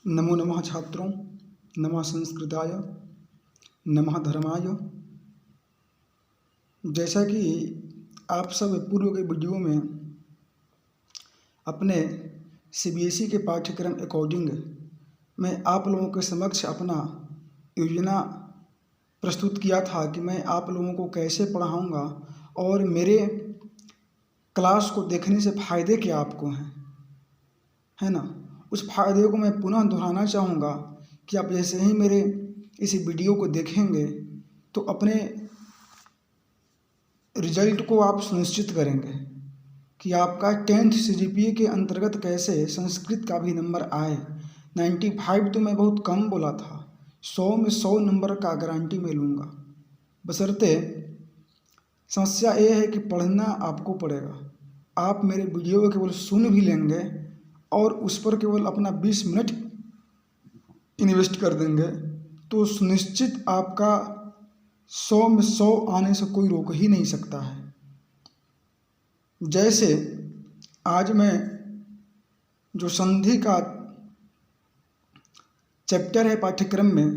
नमो नमः छात्रों, नमः संस्कृताय, नमः धर्माय। जैसा कि आप सब पूर्व के वीडियो में अपने सीबीएसई के पाठ्यक्रम अकॉर्डिंग मैं आप लोगों के समक्ष अपना योजना प्रस्तुत किया था कि मैं आप लोगों को कैसे पढ़ाऊंगा और मेरे क्लास को देखने से फ़ायदे क्या आपको हैं, है ना। उस फायदे को मैं पुनः दोहराना चाहूँगा कि आप जैसे ही मेरे इस वीडियो को देखेंगे तो अपने रिजल्ट को आप सुनिश्चित करेंगे कि आपका 10th CGPA के अंतर्गत कैसे संस्कृत का भी नंबर आए। 95 तो मैं बहुत कम बोला था, 100 में 100 नंबर का गारंटी मैं लूँगा। बशर्ते समस्या ये है कि पढ़ना आपको पड़ेगा। आप मेरे वीडियो को केवल सुन भी लेंगे और उस पर केवल अपना 20 मिनट इन्वेस्ट कर देंगे तो सुनिश्चित आपका 100 में 100 आने से कोई रोक ही नहीं सकता है। जैसे आज मैं जो संधि का चैप्टर है पाठ्यक्रम में,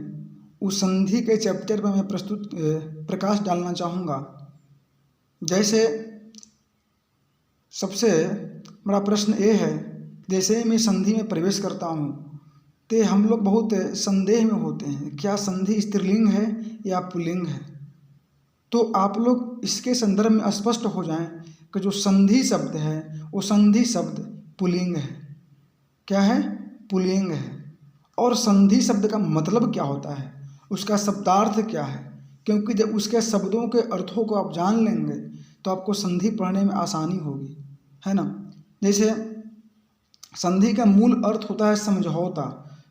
उस संधि के चैप्टर पर मैं प्रकाश डालना चाहूँगा। जैसे सबसे बड़ा प्रश्न ये है, जैसे मैं संधि में प्रवेश करता हूँ तो हम लोग बहुत संदेह में होते हैं, क्या संधि स्त्रीलिंग है या पुल्लिंग है। तो आप लोग इसके संदर्भ में स्पष्ट हो जाएं कि जो संधि शब्द है वो संधि शब्द पुल्लिंग है। क्या है? पुल्लिंग है। और संधि शब्द का मतलब क्या होता है, उसका शब्दार्थ क्या है, क्योंकि जब उसके शब्दों के अर्थों को आप जान लेंगे तो आपको संधि पढ़ने में आसानी होगी, है ना। जैसे संधि का मूल अर्थ होता है समझौता,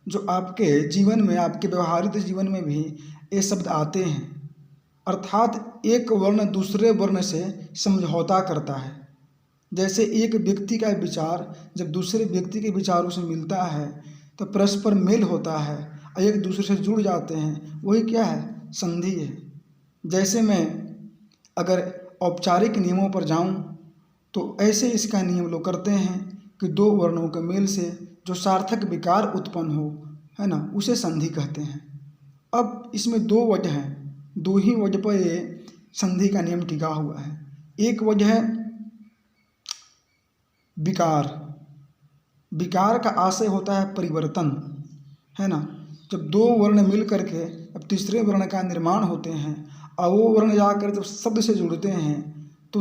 जो आपके जीवन में, आपके व्यवहारिक जीवन में भी ये शब्द आते हैं। अर्थात एक वर्ण दूसरे वर्ण से समझौता करता है। जैसे एक व्यक्ति का विचार जब दूसरे व्यक्ति के विचारों से मिलता है तो परस्पर मेल होता है और एक दूसरे से जुड़ जाते हैं, वही क्या है? संधि है। जैसे मैं अगर औपचारिक नियमों पर जाऊं तो ऐसे इसका नियम लोग करते हैं कि दो वर्णों के मेल से जो सार्थक विकार उत्पन्न हो, है ना, उसे संधि कहते हैं। अब इसमें दो वजह हैं, दो ही वजह पर ये संधि का नियम टिका हुआ है। एक वजह है विकार। विकार का आशय होता है परिवर्तन, है ना। जब दो वर्ण मिल करके अब तीसरे वर्ण का निर्माण होते हैं और वो वर्ण जाकर जब शब्द से जुड़ते हैं तो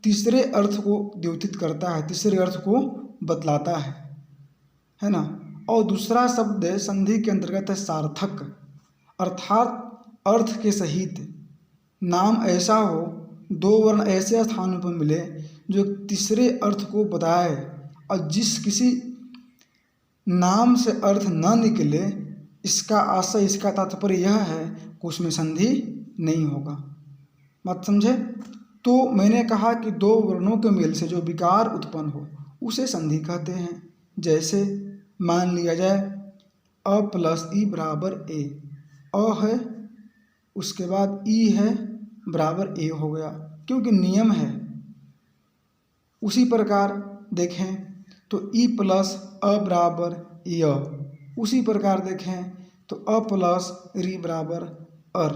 तीसरे अर्थ को द्योतित करता है, तीसरे अर्थ को बतलाता है ना। और दूसरा शब्द संधि के अंतर्गत है सार्थक, अर्थात अर्थ के सहित। नाम ऐसा हो, दो वर्ण ऐसे स्थानों पर मिले जो तीसरे अर्थ को बताए, और जिस किसी नाम से अर्थ न निकले, इसका आशय, इसका तात्पर्य यह है कि उसमें संधि नहीं होगा। बात समझे? तो मैंने कहा कि दो वर्णों के मेल से जो विकार उत्पन्न हो उसे संधि कहते हैं। जैसे मान लिया जाए अ प्लस ई बराबर ए, अ है उसके बाद ई है बराबर ए हो गया, क्योंकि नियम है। उसी प्रकार देखें तो ई प्लस अ बराबर य, उसी प्रकार देखें तो अ प्लस री बराबर अर।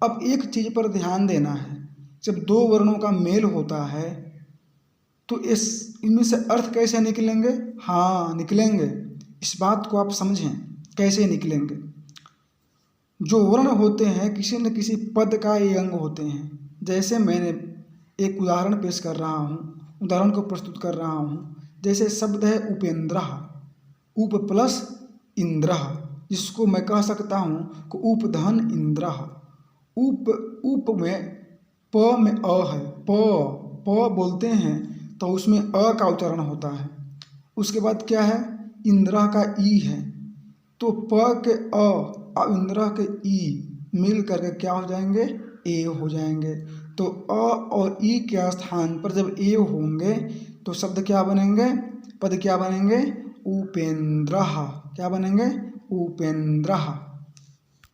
अब एक चीज़ पर ध्यान देना है, जब दो वर्णों का मेल होता है तो इनमें से अर्थ कैसे निकलेंगे? हाँ, निकलेंगे। इस बात को आप समझें कैसे निकलेंगे। जो वर्ण होते हैं किसी न किसी पद का ये अंग होते हैं। जैसे मैंने एक उदाहरण पेश कर रहा हूँ, उदाहरण को प्रस्तुत कर रहा हूँ। जैसे शब्द है उपेंद्र, उप प्लस इंद्र, जिसको मैं कह सकता हूँ कि उपधन इंद्र। उप में प में अ है, प बोलते हैं तो उसमें अ का उच्चारण होता है। उसके बाद क्या है? इंद्र का ई है, तो प के अ और इंद्र के ई मिल करके क्या हो जाएंगे? ए हो जाएंगे। तो अ और ई के स्थान पर जब ए होंगे तो शब्द क्या बनेंगे? पद क्या बनेंगे? उपेंद्र। क्या बनेंगे? उपेंद्र।